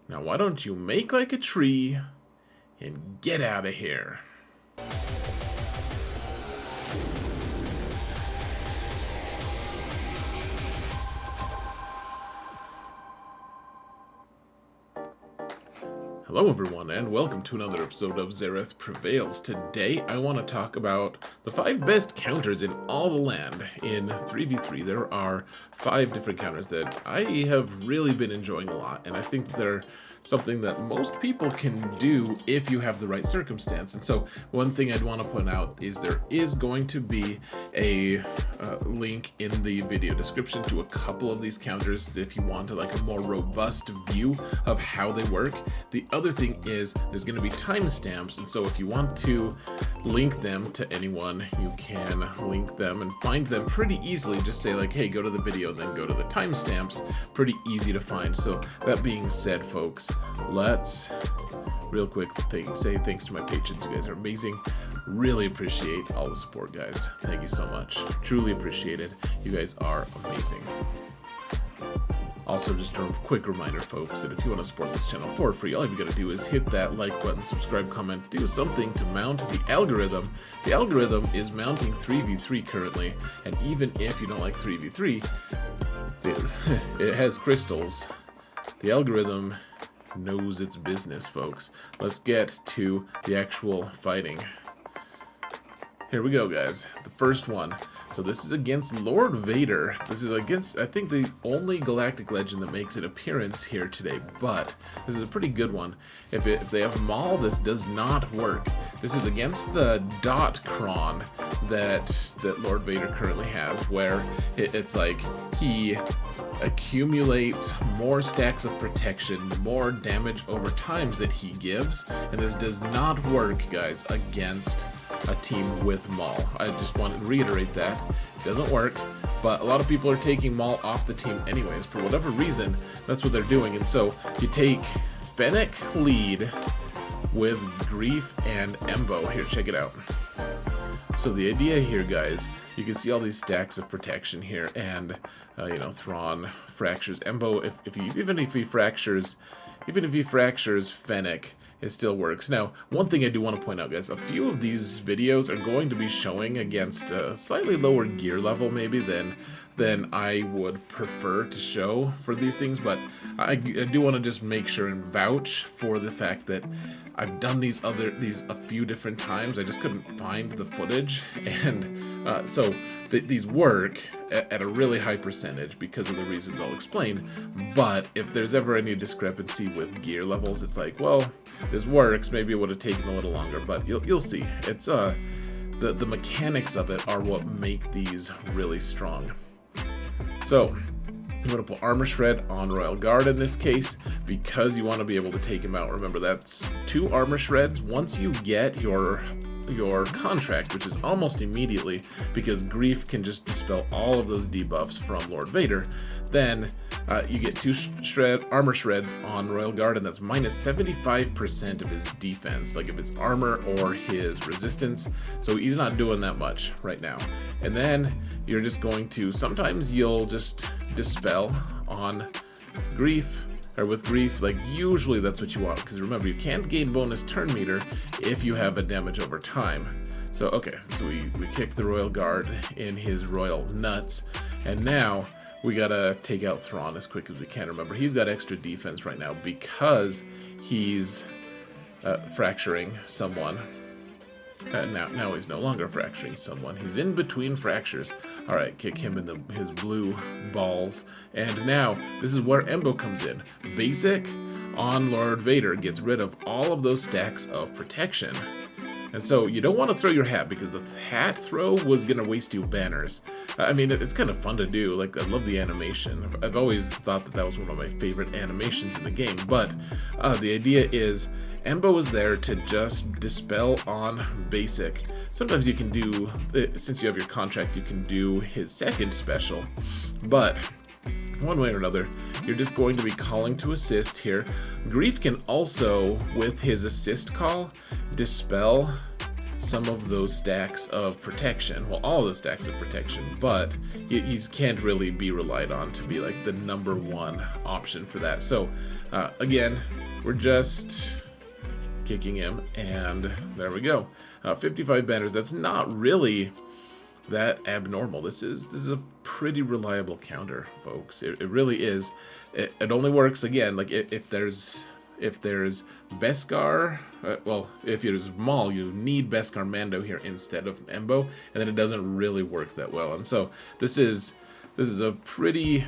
Now why don't you make like a tree and get out of here? Hello everyone, and welcome to another episode of Xaereth Prevails. Today I want to talk about the 5 best counters in all the land in 3v3. There are 5 different counters that I have really been enjoying a lot, and I think that they're something that most people can do if you have the right circumstance. And so one thing I'd want to point out is there is going to be a link in the video description to a couple of these counters if you want like a more robust view of how they work. The other thing is there's going to be timestamps, and so if you want to link them to anyone, you can link them and find them pretty easily. Just say like, hey, go to the video and then go to the timestamps. Pretty easy to find. So that being said, folks, let's real quick say thanks to my patrons. You guys are amazing. Really appreciate all the support, guys. Thank you so much. Truly appreciate it. You guys are amazing. Also, just a quick reminder, folks, that if you want to support this channel for free, all you've got to do is hit that like button, subscribe, comment, do something to mount the algorithm. The algorithm is mounting 3v3 currently, and even if you don't like 3v3, it has crystals. The algorithm knows its business, folks. Let's get to the actual fighting. Here we go, guys. The first one. So this is against Lord Vader. This is against, I think, the only galactic legend that makes an appearance here today, but this is a pretty good one. If they have Maul, this does not work. This is against the dot cron that Lord Vader currently has, where it's like he accumulates more stacks of protection, more damage over times that he gives, and this does not work, guys, against a team with Maul. I just want to reiterate that. It doesn't work, but a lot of people are taking Maul off the team anyways. For whatever reason, that's what they're doing. And so you take Fennec lead with Grief and Embo. Here, check it out. So the idea here, guys, you can see all these stacks of protection here, and you know, Thrawn fractures Embo. Even if he fractures Fennec, it still works. Now, one thing I do want to point out, guys, a few of these videos are going to be showing against a slightly lower gear level maybe than I would prefer to show for these things, but I do want to just make sure and vouch for the fact that I've done these a few different times. I just couldn't find the footage, and so these work at a really high percentage because of the reasons I'll explain. But if there's ever any discrepancy with gear levels, it's like, well, this works. Maybe it would have taken a little longer, but you'll see. It's the mechanics of it are what make these really strong. So you want to put Armor Shred on Royal Guard in this case because you want to be able to take him out. Remember, that's 2 Armor Shreds once you get your contract, which is almost immediately, because Grief can just dispel all of those debuffs from Lord Vader. Then you get 2 armor shreds on Royal Guard, and that's minus 75% of his defense, like if it's armor or his resistance. So he's not doing that much right now. And then you're just going to, sometimes you'll just dispel on Grief, or with Grief, like usually that's what you want, because remember, you can't gain bonus turn meter if you have a damage over time. So okay, so we kicked the Royal Guard in his royal nuts, and now we gotta take out Thrawn as quick as we can. Remember, he's got extra defense right now because he's fracturing someone. Now he's no longer fracturing someone. He's in between fractures. All right, kick him in his blue balls. And now this is where Embo comes in. Basic on Lord Vader gets rid of all of those stacks of protection. And so you don't want to throw your hat, because the hat throw was going to waste you banners. I mean, it's kind of fun to do. Like, I love the animation. I've always thought that was one of my favorite animations in the game. But the idea is Embo is there to just dispel on basic. Sometimes you can do, since you have your contract, you can do his second special. But one way or another, you're just going to be calling to assist here. Grief can also, with his assist call, dispel some of those stacks of protection. Well, all the stacks of protection, but he can't really be relied on to be like the #1 option for that. So again, we're just kicking him, and there we go. 55 banners. That's not really that abnormal. This is a pretty reliable counter, folks. It really is. It only works again like if there's Beskar, well, if there's Maul, you need Beskar Mando here instead of Embo, and then it doesn't really work that well. And so this is a pretty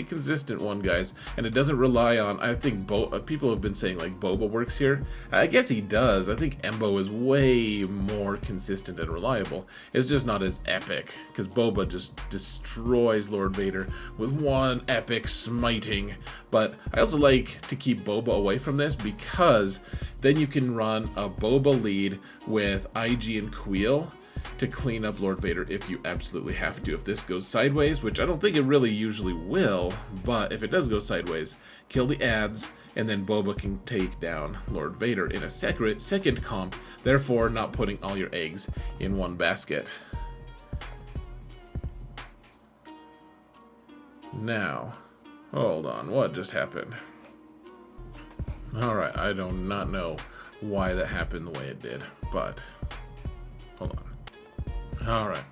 consistent one, guys, and it doesn't rely on, I think people have been saying like Boba works here. I guess he does. I think Embo is way more consistent and reliable. It's just not as epic, because Boba just destroys Lord Vader with one epic smiting. But I also like to keep Boba away from this, because then you can run a Boba lead with IG and Queel to clean up Lord Vader if you absolutely have to. If this goes sideways, which I don't think it really usually will, but if it does go sideways, kill the ads, and then Boba can take down Lord Vader in a second comp, therefore not putting all your eggs in one basket. Now, hold on, what just happened? Alright, I do not know why that happened the way it did, but hold on. Alright,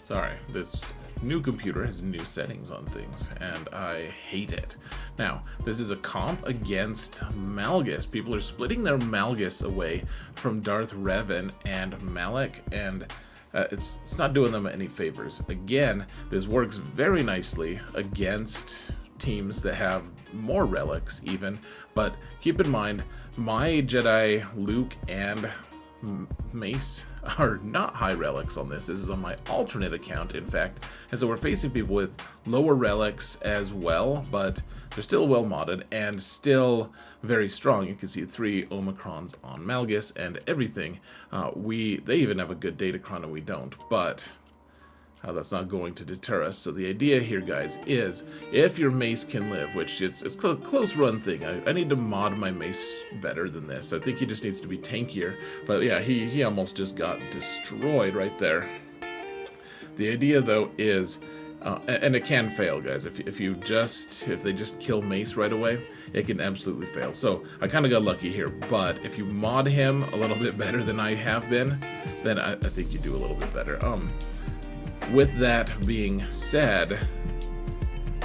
sorry, this new computer has new settings on things, and I hate it. Now, this is a comp against Malgus. People are splitting their Malgus away from Darth Revan and Malak, and it's not doing them any favors. Again, this works very nicely against teams that have more relics even, but keep in mind, my Jedi Luke and Mace are not high relics on this. This is on my alternate account, in fact, and so we're facing people with lower relics as well, but they're still well modded and still very strong. You can see 3 Omicrons on Malgus and everything. They even have a good Datacron and we don't, but that's not going to deter us. So the idea here, guys, is if your Mace can live, which it's a close run thing. I need to mod my Mace better than this. I think he just needs to be tankier. But yeah, he almost just got destroyed right there. The idea, though, is, and it can fail, guys. If they just kill Mace right away, it can absolutely fail. So I kind of got lucky here. But if you mod him a little bit better than I have been, then I think you do a little bit better. With that being said,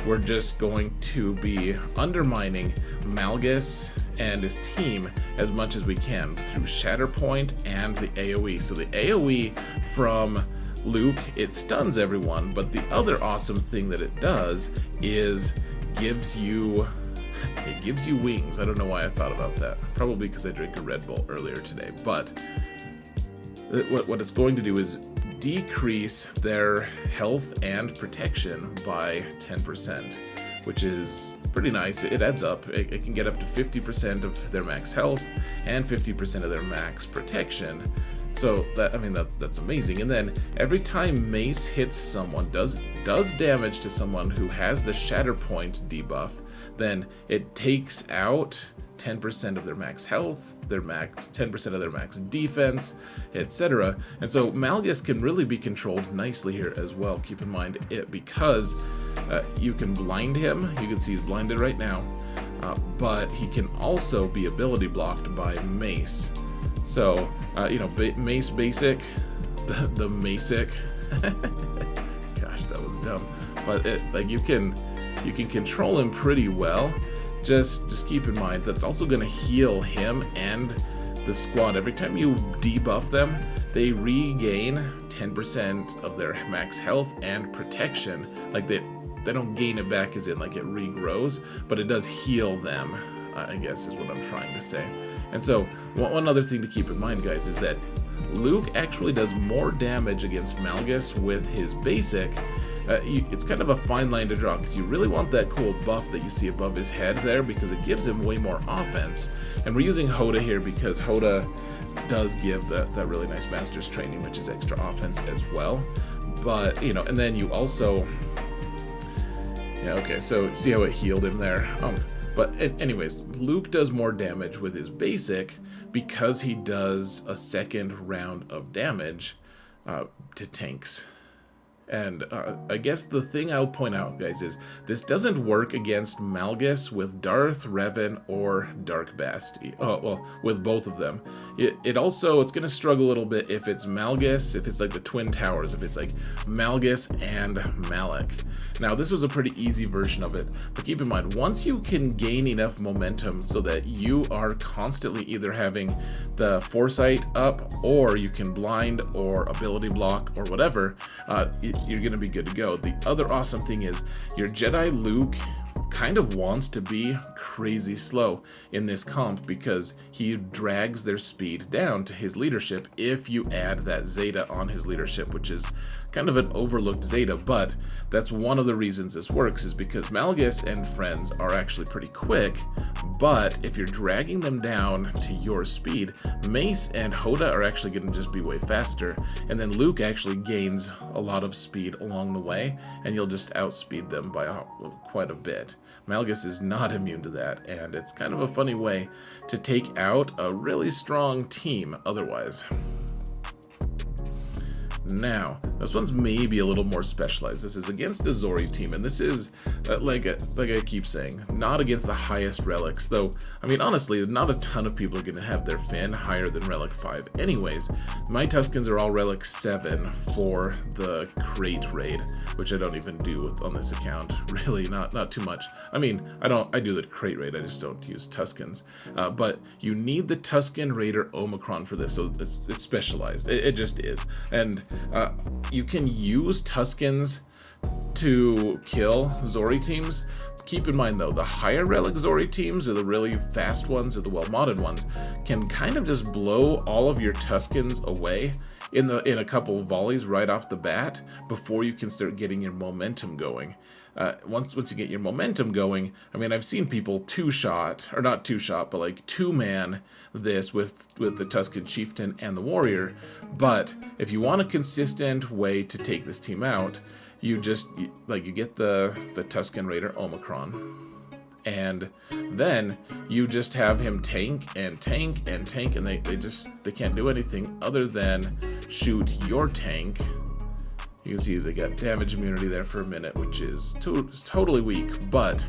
we're just going to be undermining Malgus and his team as much as we can through Shatterpoint and the AoE. So the AoE from Luke, it stuns everyone, but the other awesome thing that it does is gives you wings. I don't know why I thought about that. Probably because I drank a Red Bull earlier today, but what it's going to do is decrease their health and protection by 10%, which is pretty nice. It adds up. It can get up to 50% of their max health and 50% of their max protection. So that's amazing. And then every time Mace hits someone, does damage to someone who has the Shatterpoint debuff, then it takes out 10% of their max health, 10% of their max defense, etc. And so Malgus can really be controlled nicely here as well. Keep in mind because you can blind him. You can see he's blinded right now, but he can also be ability blocked by Mace. So Mace basic, the Macic. Gosh, that was dumb. But you can control him pretty well. Just keep in mind that's also going to heal him and the squad. Every time you debuff them, they regain 10% of their max health and protection. Like they don't gain it back as in like it regrows, but it does heal them, I guess is what I'm trying to say. And so one other thing to keep in mind, guys, is that Luke actually does more damage against Malgus with his basic. It's kind of a fine line to draw, because you really want that cool buff that you see above his head there, because it gives him way more offense. And we're using Hoda here because Hoda does give that really nice master's training, which is extra offense as well. But and then you also, so see how it healed him there. But anyways, Luke does more damage with his basic because he does a second round of damage to tanks. And I guess the thing I'll point out, guys, is this doesn't work against Malgus with Darth, Revan, or Dark Basti. Oh, well, with both of them. It's going to struggle a little bit if it's Malgus, if it's like the Twin Towers, if it's like Malgus and Malak. Now, this was a pretty easy version of it, but keep in mind, once you can gain enough momentum so that you are constantly either having the foresight up, or you can blind, or ability block, or whatever, you're going to be good to go. The other awesome thing is your Jedi Luke kind of wants to be crazy slow in this comp because he drags their speed down to his leadership if you add that Zeta on his leadership, which is kind of an overlooked Zeta, but that's one of the reasons this works, is because Malgus and friends are actually pretty quick, but if you're dragging them down to your speed, Mace and Hoda are actually going to just be way faster, and then Luke actually gains a lot of speed along the way, and you'll just outspeed them by quite a bit. Malgus is not immune to that, and it's kind of a funny way to take out a really strong team otherwise. Now, this one's maybe a little more specialized. This is against the Zorii team, and this is, like I keep saying, not against the highest relics, though, I mean, honestly, not a ton of people are going to have their Finn higher than Relic 5 anyways. My Tuskens are all Relic 7 for the crate raid, which I don't even do on this account, really, not too much. I mean, I do the crate raid, I just don't use Tuskens. But you need the Tusken Raider Omicron for this, so it's specialized. It just is. And you can use Tuskens to kill Zorii teams. Keep in mind though, the higher relic Zorii teams, or the really fast ones, or the well-modded ones, can kind of just blow all of your Tuskens away in a couple of volleys right off the bat before you can start getting your momentum going. Once you get your momentum going, I mean, I've seen people two-shot, or not two-shot, but like two-man this with the Tusken Chieftain and the Warrior. But if you want a consistent way to take this team out, you get the Tusken Raider Omicron. And then you just have him tank and tank and tank, and they can't do anything other than shoot your tank. You can see they got damage immunity there for a minute, which is totally weak, but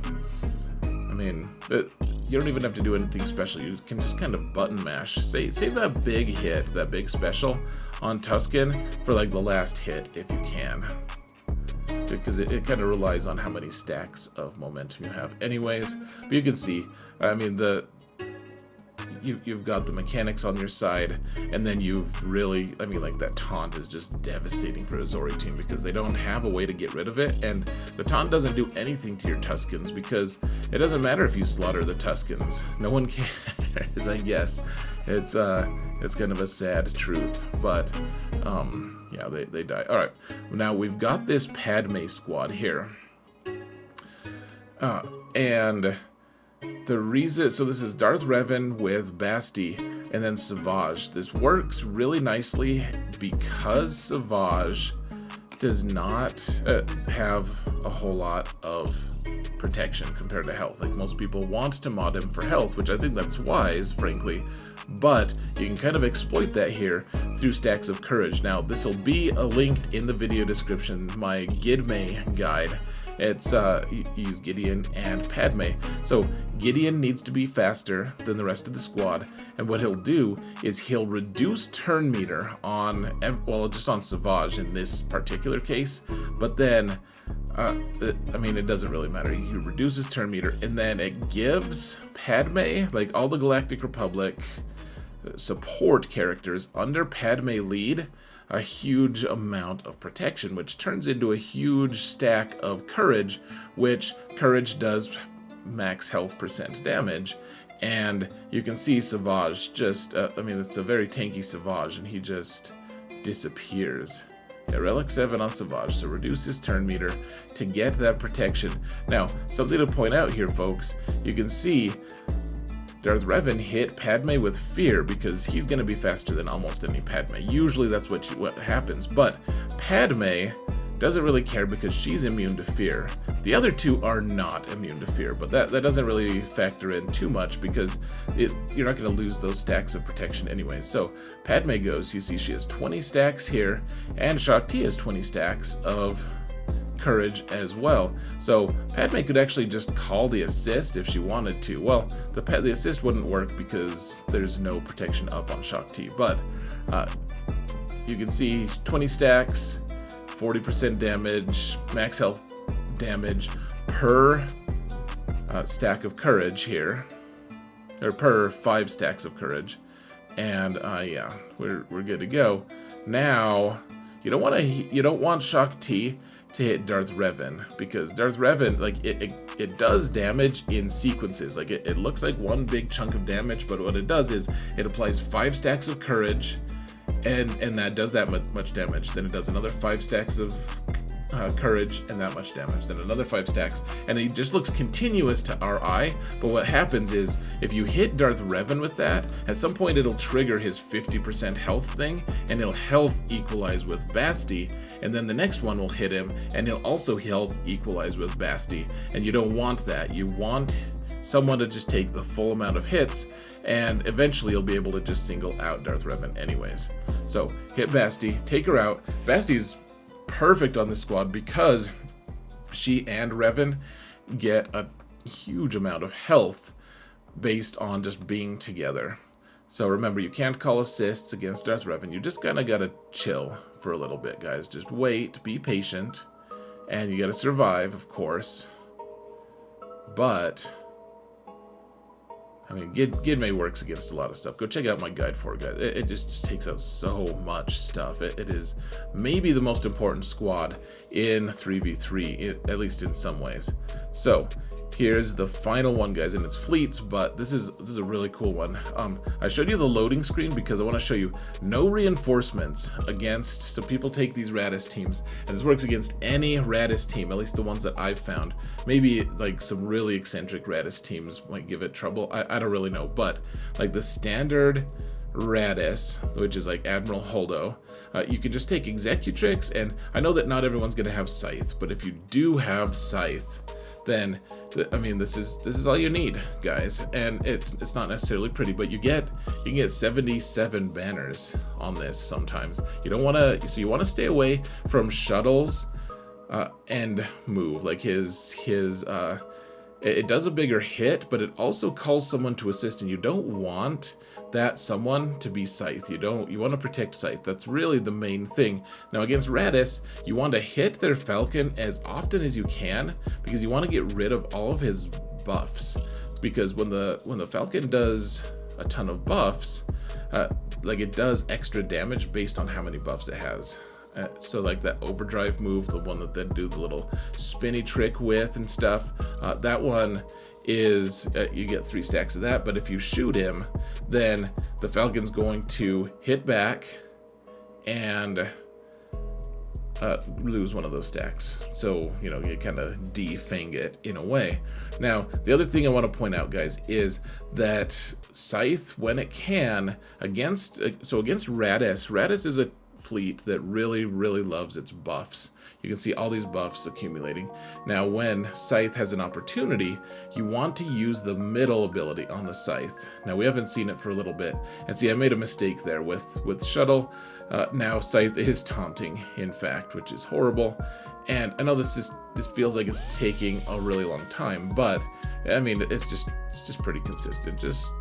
I mean, you don't even have to do anything special. You can just kind of button mash. Save that big hit, that big special on Tusken for like the last hit if you can, because it kind of relies on how many stacks of momentum you have anyways. But you can see, I mean, you've got the mechanics on your side, and then you've really, I mean, like, that taunt is just devastating for a Zorii team because they don't have a way to get rid of it, and the taunt doesn't do anything to your Tuskens because it doesn't matter if you slaughter the Tuskens. No one cares, I guess. It's kind of a sad truth, but yeah, they die. All right, now we've got this Padme squad here, and the reason, so this is Darth Revan with Basti and then Savage. This works really nicely because Savage does not have a whole lot of protection compared to health. Like, most people want to mod him for health, which I think that's wise, frankly, but you can kind of exploit that here through stacks of courage. Now, this will be linked in the video description, my Gidme guide. It's use Gideon and Padme. So Gideon needs to be faster than the rest of the squad, and what he'll do is he'll reduce turn meter on, well, just on Savage in this particular case, but then I mean, it doesn't really matter. He reduces turn meter, and then it gives Padme, like all the Galactic Republic support characters under Padme lead, a huge amount of protection, which turns into a huge stack of courage, which courage does max health % damage. And you can see Savage just, I mean, it's a very tanky Savage, and he just disappears. Yeah, Relic 7 on Savage, so reduce his turn meter to get that protection. Now, something to point out here, folks, you can see Darth Revan hit Padme with fear because he's going to be faster than almost any Padme. Usually that's what happens, but Padme doesn't really care because she's immune to fear. The other two are not immune to fear, but that doesn't really factor in too much because you're not going to lose those stacks of protection anyway. So Padme goes, you see she has 20 stacks here, and Shaak Ti has 20 stacks of courage as well. So Padme could actually just call the assist if she wanted to. Well, the assist wouldn't work because there's no protection up on Shaak Ti, but you can see 20 stacks, 40% damage, max health damage per stack of courage here, or per 5 stacks of courage, and yeah, we're good to go. Now you don't want Shaak Ti to hit Darth Revan, because Darth Revan, like, it does damage in sequences. Like it looks like one big chunk of damage, but what it does is it applies 5 stacks of courage, and that does that much damage. Then it does another 5 stacks of courage and that much damage, then another 5 stacks, and it just looks continuous to our eye. But what happens is if you hit Darth Revan with that, at some point it'll trigger his 50% health thing, and he'll health equalize with Basti, and then the next one will hit him and he'll also health equalize with Basti, and you don't want that. You want someone to just take the full amount of hits, and eventually you'll be able to just single out Darth Revan anyways. So hit Basti, take her out. Basti's perfect on this squad because she and Revan get a huge amount of health based on just being together. So remember, you can't call assists against Darth Revan. You just kind of gotta chill for a little bit, guys. Just wait, be patient, and you gotta survive, of course. But I mean, Gidme works against a lot of stuff. Go check out my guide for it, guys. It just takes out so much stuff. It is maybe the most important squad in 3v3, at least in some ways. So here's the final one, guys, and it's fleets, but this is a really cool one. I showed you the loading screen because I want to show you no reinforcements against, so people take these Raddus teams, and this works against any Raddus team, at least the ones that I've found. Maybe like some really eccentric Raddus teams might give it trouble. I don't really know, but like the standard Raddus, which is like Admiral Holdo, you can just take Executrix, and I know that not everyone's going to have Scythe, but if you do have Scythe, then I mean, this is all you need, guys, and it's not necessarily pretty, but you can get 77 banners on this sometimes. You don't want to, so you want to stay away from shuttles and move. Like it does a bigger hit, but it also calls someone to assist, and you don't want that someone to be Scythe. You want to protect Scythe. That's really the main thing. Now against Raddus, you want to hit their Falcon as often as you can, because you want to get rid of all of his buffs. Because when the Falcon does a ton of buffs, like it does extra damage based on how many buffs it has. So like that overdrive move, the one that then do the little spinny trick with and stuff, that one is, you get 3 stacks of that, but if you shoot him, then the Falcon's going to hit back and lose one of those stacks. So, you know, you kind of defang it in a way. Now, the other thing I want to point out, guys, is that Scythe, when it can, against Raddus is a fleet that really loves its buffs. You can see all these buffs accumulating. Now when Scythe has an opportunity, you want to use the middle ability on the Scythe. Now we haven't seen it for a little bit, and see, I made a mistake there with shuttle. Now Scythe is taunting, in fact, which is horrible. And I know this feels like it's taking a really long time, but I mean, it's just pretty consistent. Just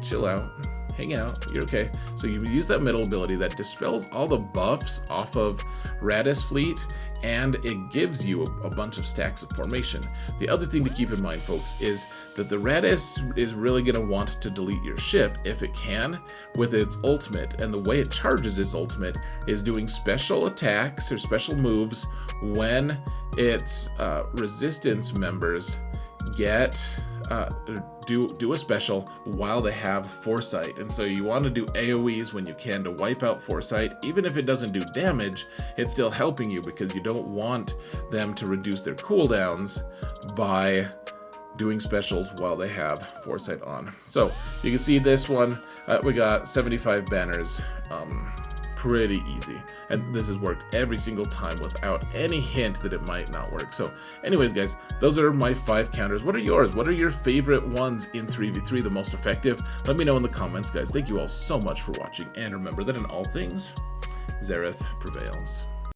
chill out. Hang out, you're okay. So you use that middle ability that dispels all the buffs off of Raddus fleet, and it gives you a bunch of stacks of formation. The other thing to keep in mind, folks, is that the Raddus is really going to want to delete your ship if it can with its ultimate, and the way it charges its ultimate is doing special attacks or special moves when its resistance members get do a special while they have foresight. And so you want to do AoEs when you can to wipe out foresight. Even if it doesn't do damage, it's still helping you because you don't want them to reduce their cooldowns by doing specials while they have foresight on. So you can see this one, we got 75 banners pretty easy. And this has worked every single time without any hint that it might not work. So anyways, guys, those are my 5 counters. What are yours? What are your favorite ones in 3v3, the most effective? Let me know in the comments, guys. Thank you all so much for watching. And remember that in all things, Xaereth prevails.